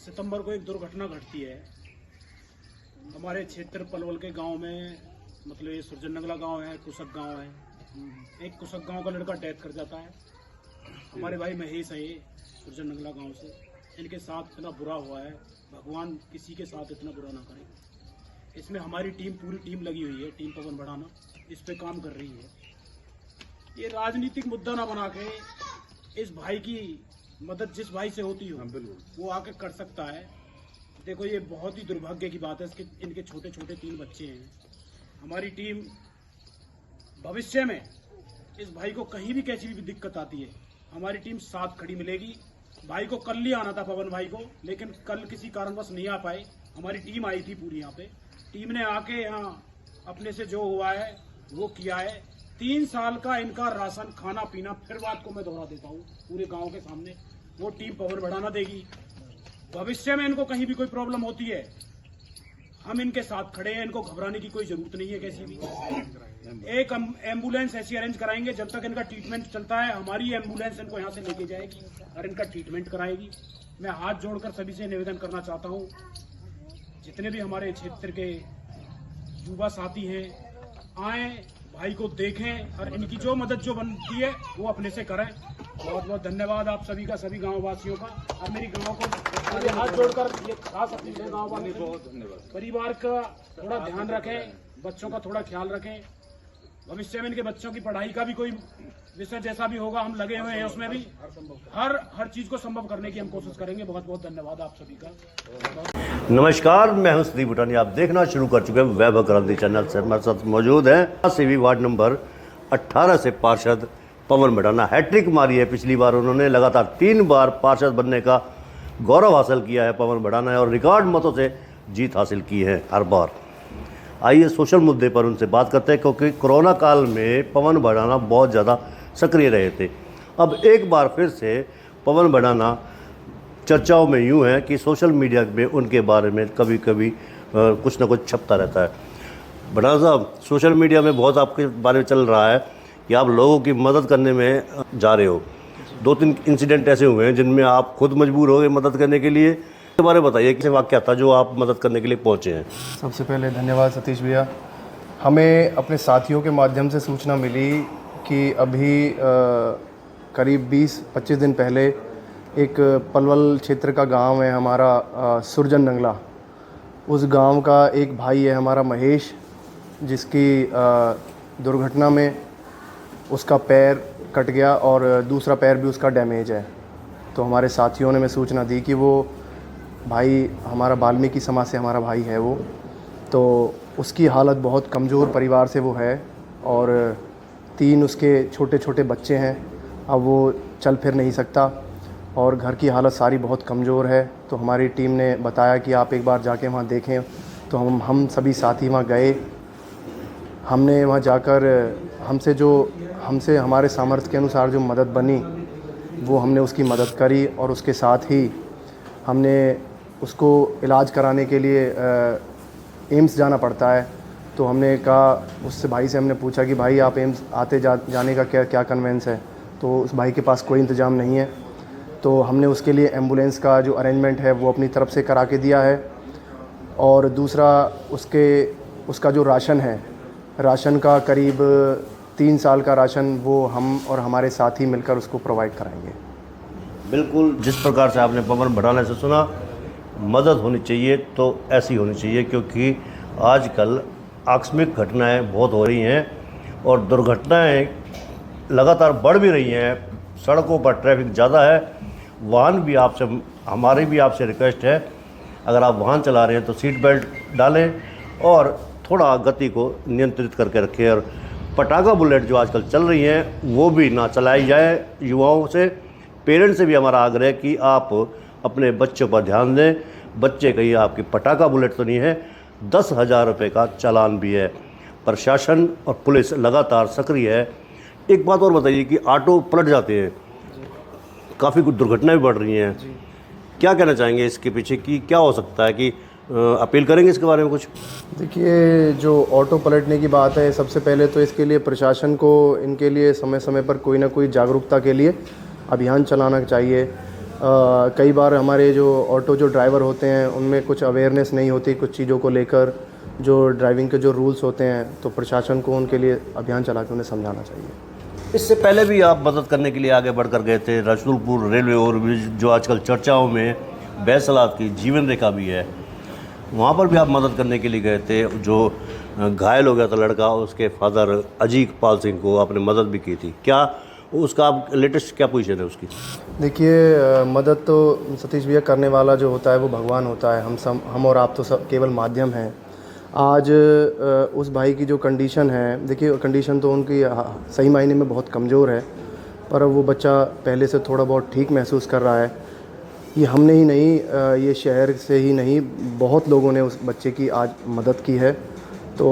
सितंबर को एक दुर्घटना घटती है हमारे क्षेत्र पलवल के गांव में। मतलब ये सुरजनगला गांव है, कुसक गांव है। एक कुसक गांव का लड़का डेथ कर जाता है। हमारे भाई महेश है ये सुरजनगला गांव से। इनके साथ इतना बुरा हुआ है, भगवान किसी के साथ इतना बुरा ना करे। इसमें हमारी टीम, पूरी टीम लगी हुई है, टीम पवन बढ़ाना इस पे काम कर रही है। ये राजनीतिक मुद्दा ना बना के इस भाई की मदद जिस भाई से होती हो वो आके कर सकता है। देखो ये बहुत ही दुर्भाग्य की बात है, इनके छोटे छोटे 3 बच्चे हैं। हमारी टीम भविष्य में इस भाई को कहीं भी कैसी भी दिक्कत आती है, हमारी टीम साथ खड़ी मिलेगी। भाई को कल ही आना था, पवन भाई को, लेकिन कल किसी कारणवश नहीं आ पाए। हमारी टीम आई थी पूरी, यहाँ पे टीम ने आके यहाँ अपने से जो हुआ है वो किया है। 3 साल का इनका राशन, खाना पीना, फिर बात को मैं दोहरा देता हूँ पूरे गांव के सामने, वो टीम पवन बढ़ाना देगी। भविष्य में इनको कहीं भी कोई प्रॉब्लम होती है, हम इनके साथ खड़े हैं। इनको घबराने की कोई जरूरत नहीं है कैसी भी। एक एम्बुलेंस ऐसी अरेंज कराएंगे, जब तक इनका ट्रीटमेंट चलता है हमारी एम्बुलेंस इनको यहाँ से लेके जाएगी और इनका ट्रीटमेंट कराएगी। मैं हाथ जोड़कर सभी से निवेदन करना चाहता हूँ, जितने भी हमारे क्षेत्र के युवा साथी हैं, आए भाई को देखें और इनकी जो मदद जो बनती है वो अपने से करें। बहुत बहुत धन्यवाद आप सभी का, सभी गांव वासियों का। और मेरी गांव को हाथ जोड़कर ये खास अपील है गांव वाले, बहुत धन्यवाद। परिवार का थोड़ा ध्यान रखें, बच्चों का थोड़ा ख्याल रखें। भविष्य में इनके बच्चों की पढ़ाई का भी कोई विषय जैसा भी होगा, हम लगे हुए हैं उसमें भी। हर चीज को संभव करने की हम कोशिश करेंगे। बहुत बहुत धन्यवाद आप सभी का। नमस्कार, मैं हूं सुदीप भूटानी। आप देखना शुरू कर चुके हैं वैभव क्रांति चैनल से। हमारे साथ मौजूद हैं सीवी वार्ड नंबर 18 से पार्षद पवन बढ़ाना। हैट्रिक मारी है पिछली बार उन्होंने, लगातार 3 बार पार्षद बनने का गौरव हासिल किया है पवन बढ़ाना, और रिकॉर्ड मतों से जीत हासिल की है हर बार। आइए सोशल मुद्दे पर उनसे बात करते हैं, क्योंकि कोरोना काल में पवन बढ़ाना बहुत ज़्यादा सक्रिय रहे थे। अब एक बार फिर से पवन बढ़ाना चर्चाओं में यूँ है कि सोशल मीडिया में उनके बारे में कभी कभी कुछ ना कुछ छपता रहता है। बढ़ाना साहब, सोशल मीडिया में बहुत आपके बारे में चल रहा है कि आप लोगों की मदद करने में जा रहे हो। 2-3 इंसिडेंट ऐसे हुए हैं जिनमें आप खुद मजबूर हो गए मदद करने के लिए। इसके बारे में बताइए, किसी वाक़या था जो आप मदद करने के लिए पहुँचे हैं? सबसे पहले धन्यवाद सतीश भैया। हमें अपने साथियों के माध्यम से सूचना मिली कि अभी करीब 20-25 दिन पहले एक पलवल क्षेत्र का गांव है हमारा, सुरजनगला। उस गांव का एक भाई है हमारा महेश, जिसकी दुर्घटना में उसका पैर कट गया और दूसरा पैर भी उसका डैमेज है। तो हमारे साथियों ने हमें सूचना दी कि वो भाई हमारा वाल्मीकि समाज से हमारा भाई है वो, तो उसकी हालत बहुत कमज़ोर परिवार से वो है, और 3 उसके छोटे छोटे बच्चे हैं। अब वो चल फिर नहीं सकता और घर की हालत सारी बहुत कमज़ोर है। तो हमारी टीम ने बताया कि आप एक बार जाके वहाँ देखें। तो हम सभी साथी वहाँ गए। हमने वहाँ जाकर हमसे हमारे सामर्थ्य के अनुसार जो मदद बनी वो हमने उसकी मदद करी, और उसके साथ ही हमने उसको इलाज कराने के लिए एम्स जाना पड़ता है। तो हमने कहा, उससे भाई से हमने पूछा कि भाई आप एम्स आते जाने का क्या कन्वेंस है? तो उस भाई के पास कोई इंतज़ाम नहीं है। तो हमने उसके लिए एम्बुलेंस का जो अरेंजमेंट है वो अपनी तरफ से करा के दिया है। और दूसरा उसका जो राशन है, राशन का करीब 3 साल का राशन वो हम और हमारे साथी मिलकर उसको प्रोवाइड कराएंगे। बिल्कुल, जिस प्रकार से आपने पवन बढ़ाने से सुना, मदद होनी चाहिए तो ऐसी होनी चाहिए, क्योंकि आजकल आकस्मिक घटनाएं बहुत हो रही हैं और दुर्घटनाएं लगातार बढ़ भी रही हैं। सड़कों पर ट्रैफिक ज़्यादा है। वाहन भी हमारी भी आपसे रिक्वेस्ट है, अगर आप वाहन चला रहे हैं तो सीट बेल्ट डालें और थोड़ा गति को नियंत्रित करके रखें। और पटाखा बुलेट जो आजकल चल रही हैं वो भी ना चलाई जाए। युवाओं से, पेरेंट्स से भी हमारा आग्रह है कि आप अपने बच्चों पर ध्यान दें। बच्चे कहीं आपकी पटाखा बुलेट तो नहीं है, 10,000 रुपये का चालान भी है। प्रशासन और पुलिस लगातार सक्रिय है। एक बात और बताइए कि ऑटो पलट जाते हैं, काफ़ी कुछ दुर्घटनाएं भी बढ़ रही हैं, क्या कहना चाहेंगे इसके पीछे कि क्या हो सकता है? कि अपील करेंगे इसके बारे में कुछ? देखिए, जो ऑटो पलटने की बात है, सबसे पहले तो इसके लिए प्रशासन को इनके लिए समय समय पर कोई ना कोई जागरूकता के लिए अभियान चलाना चाहिए। कई बार हमारे जो ऑटो जो ड्राइवर होते हैं उनमें कुछ अवेयरनेस नहीं होती कुछ चीज़ों को लेकर, जो ड्राइविंग के जो रूल्स होते हैं, तो प्रशासन को उनके लिए अभियान चला के उन्हें समझाना चाहिए। इससे पहले भी आप मदद करने के लिए आगे बढ़कर गए थे। रसूलपुर रेलवे ओवरब्रिज जो आजकल चर्चाओं में बैसलात की जीवन रेखा भी है, वहाँ पर भी आप मदद करने के लिए गए थे। जो घायल हो गया था लड़का, उसके फादर अजीत पाल सिंह को आपने मदद भी की थी। क्या उसका आप लेटेस्ट क्या पोजीशन है उसकी? देखिए, मदद तो सतीश भैया करने वाला जो होता है वो भगवान होता है। हम और आप तो सब केवल माध्यम हैं। आज उस भाई की जो कंडीशन है, देखिए कंडीशन तो उनकी सही मायने में बहुत कमज़ोर है, पर वो बच्चा पहले से थोड़ा बहुत ठीक महसूस कर रहा है। ये हमने ही नहीं, ये शहर से ही नहीं, बहुत लोगों ने उस बच्चे की आज मदद की है। तो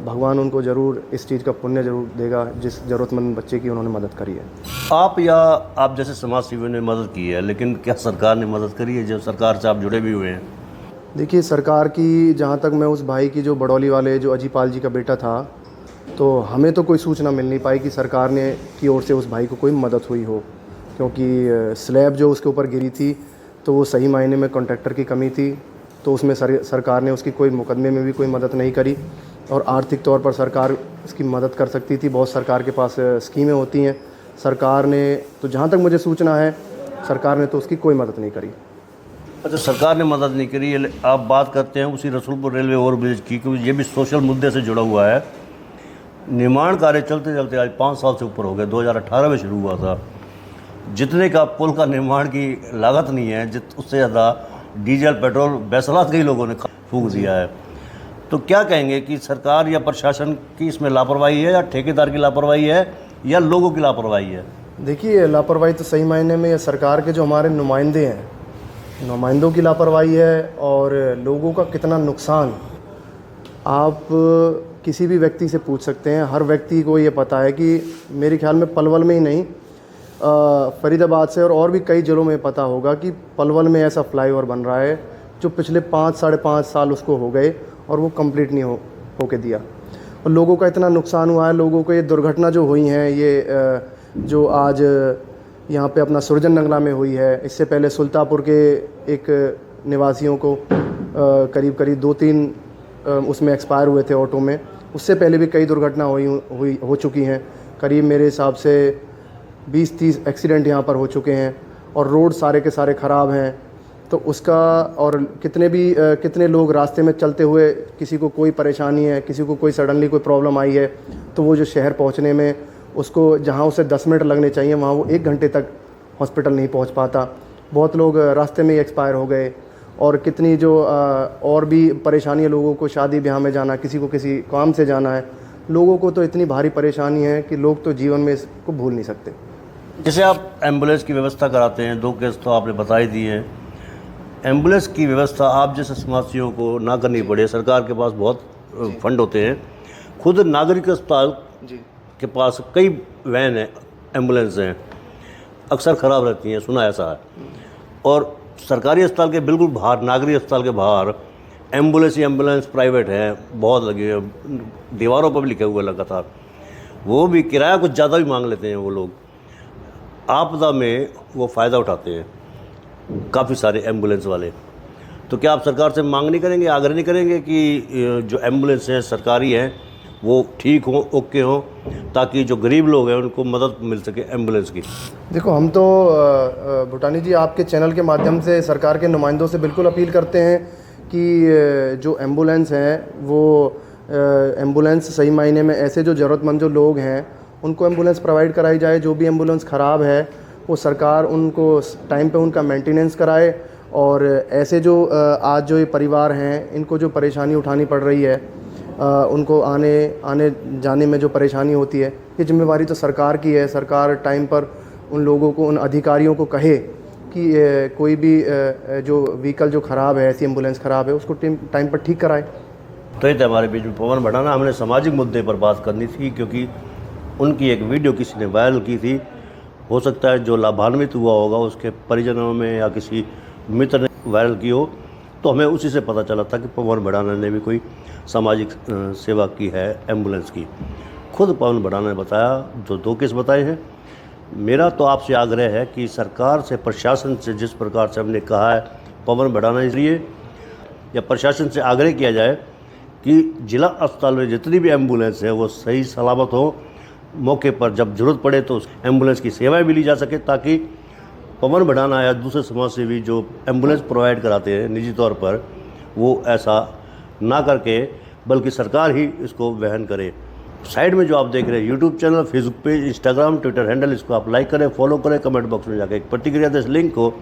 भगवान उनको ज़रूर इस चीज़ का पुण्य ज़रूर देगा, जिस ज़रूरतमंद बच्चे की उन्होंने मदद करी है। आप जैसे समाज सेवियों ने मदद की है, लेकिन क्या सरकार ने मदद करी है? जब सरकार से आप जुड़े भी हुए हैं। देखिए, सरकार की, जहाँ तक मैं उस भाई की जो बड़ौली वाले जो अजीपाल जी का बेटा था, तो हमें तो कोई सूचना मिल नहीं पाई कि सरकार ने की ओर से उस भाई को कोई मदद हुई हो, क्योंकि स्लैब जो उसके ऊपर गिरी थी तो वो सही मायने में कॉन्ट्रैक्टर की कमी थी, तो उसमें सरकार ने उसकी कोई मुकदमे में भी कोई मदद नहीं करी। और आर्थिक तौर पर सरकार इसकी मदद कर सकती थी, बहुत सरकार के पास स्कीमें होती हैं। सरकार ने तो, जहाँ तक मुझे सूचना है, सरकार ने तो उसकी कोई मदद नहीं करी। अच्छा, सरकार ने मदद नहीं करी। आप बात करते हैं उसी रसूलपुर रेलवे ओवरब्रिज की, क्योंकि ये भी सोशल मुद्दे से जुड़ा हुआ है। निर्माण कार्य चलते चलते आज 5 साल से ऊपर हो गए। 2018 में शुरू हुआ था। जितने का पुल का निर्माण की लागत नहीं है, उससे ज़्यादा डीजल पेट्रोल बैसलात कई लोगों ने फूंक दिया है। तो क्या कहेंगे कि सरकार या प्रशासन की इसमें लापरवाही है, या ठेकेदार की लापरवाही है, या लोगों की लापरवाही है? देखिए, लापरवाही तो सही मायने में सरकार के जो हमारे नुमाइंदे हैं, नुमाइंदों की लापरवाही है। और लोगों का कितना नुकसान आप किसी भी व्यक्ति से पूछ सकते हैं। हर व्यक्ति को ये पता है कि मेरे ख्याल में पलवल में ही नहीं, फरीदाबाद से और भी कई ज़िलों में पता होगा कि पलवल में ऐसा फ्लाईओवर बन रहा है जो पिछले 5-5.5 साल उसको हो गए और वो कंप्लीट नहीं होके दिया। और लोगों का इतना नुकसान हुआ है। लोगों को ये दुर्घटना जो हुई हैं, ये जो आज यहाँ पे अपना सुरजन नगला में हुई है, इससे पहले सुल्तापुर के एक निवासियों को करीब 2-3 उसमें एक्सपायर हुए थे ऑटो में। उससे पहले भी कई दुर्घटना हो चुकी हैं। करीब मेरे हिसाब से 20-30 एक्सीडेंट यहाँ पर हो चुके हैं, और रोड सारे के सारे ख़राब हैं। तो उसका, और कितने लोग रास्ते में चलते हुए, किसी को कोई परेशानी है, किसी को कोई सडनली कोई प्रॉब्लम आई है, तो वो जो शहर पहुँचने में उसको, जहाँ उसे 10 मिनट लगने चाहिए, वहाँ वो 1 घंटे तक हॉस्पिटल नहीं पहुँच पाता। बहुत लोग रास्ते में ही एक्सपायर हो गए। और कितनी जो और भी परेशानी है लोगों को, शादी ब्याह में जाना, किसी को किसी काम से जाना है, लोगों को तो इतनी भारी परेशानी है कि लोग तो जीवन में इसको भूल नहीं सकते। जैसे आप एम्बुलेंस की व्यवस्था कराते हैं, 2 केस तो आपने बता ही दिए हैं। एम्बुलेंस की व्यवस्था आप जैसे समाजियों को ना करनी पड़े। सरकार के पास बहुत फंड होते हैं। खुद नागरिक अस्पताल के पास कई वैन हैं, एम्बुलेंस हैं, अक्सर ख़राब रहती हैं, सुना ऐसा है। और सरकारी अस्पताल के बिल्कुल बाहर, नागरिक अस्पताल के बाहर एम्बुलेंस प्राइवेट हैं, बहुत लगे हैं, दीवारों पर भी लिखे हुए लगातार। वो भी किराया कुछ ज़्यादा भी मांग लेते हैं वो लोग। आपदा में वो फ़ायदा उठाते हैं काफ़ी सारे एम्बुलेंस वाले। तो क्या आप सरकार से मांग नहीं करेंगे, आग्रह नहीं करेंगे कि जो एम्बुलेंस हैं सरकारी हैं वो ठीक हों, ओके हों, ताकि जो गरीब लोग हैं उनको मदद मिल सके एम्बुलेंस की? देखो, हम तो भूटानी जी आपके चैनल के माध्यम से सरकार के नुमाइंदों से बिल्कुल अपील करते हैं कि जो एम्बुलेंस हैं वो एम्बुलेंस सही मायने में ऐसे जो ज़रूरतमंद जो लोग हैं उनको एम्बुलेंस प्रोवाइड कराई जाए। जो भी एम्बुलेंस ख़राब है वो सरकार उनको टाइम पे उनका मेंटेनेंस कराए। और ऐसे जो आज जो ये परिवार हैं, इनको जो परेशानी उठानी पड़ रही है, उनको आने जाने में जो परेशानी होती है, ये जिम्मेवारी तो सरकार की है। सरकार टाइम पर उन लोगों को, उन अधिकारियों को कहे कि कोई भी जो व्हीकल जो ख़राब है, ऐसी एम्बुलेंस ख़राब है, उसको टाइम पर ठीक कराए। तो ये थे हमारे बीच में पवन भड़ाना। हमने सामाजिक मुद्दे पर बात करनी थी, क्योंकि उनकी एक वीडियो किसी ने वायरल की थी। हो सकता है जो लाभान्वित हुआ होगा उसके परिजनों में या किसी मित्र ने वायरल की हो, तो हमें उसी से पता चला था कि पवन भड़ाना ने भी कोई सामाजिक सेवा की है एम्बुलेंस की। खुद पवन भड़ाना ने बताया, जो 2 केस बताए हैं, मेरा तो आपसे आग्रह है कि सरकार से, प्रशासन से जिस प्रकार से हमने कहा है पवन बढ़ाना, इसलिए या प्रशासन से आग्रह किया जाए कि जिला अस्पताल में जितनी भी एम्बुलेंस है वो सही सलामत हो, मौके पर जब ज़रूरत पड़े तो उस एम्बुलेंस की सेवाएं भी ली जा सके, ताकि पवन बढ़ाना या दूसरे समाज से भी जो एम्बुलेंस प्रोवाइड कराते हैं निजी तौर पर, वो ऐसा ना करके बल्कि सरकार ही इसको वहन करे। साइड में जो आप देख रहे हैं YouTube channel, Facebook page, Instagram, Twitter handle, इसको आप लाइक करें, फॉलो करें, कमेंट बॉक्स में जाकर एक प्रतिक्रिया दें, इस लिंक को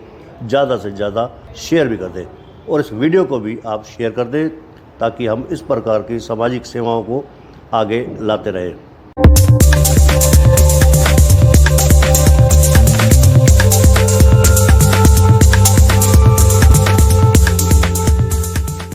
ज़्यादा से ज़्यादा शेयर भी कर दें और इस वीडियो को भी आप शेयर कर दें ताकि हम इस प्रकार की सामाजिक सेवाओं को आगे लाते रहें।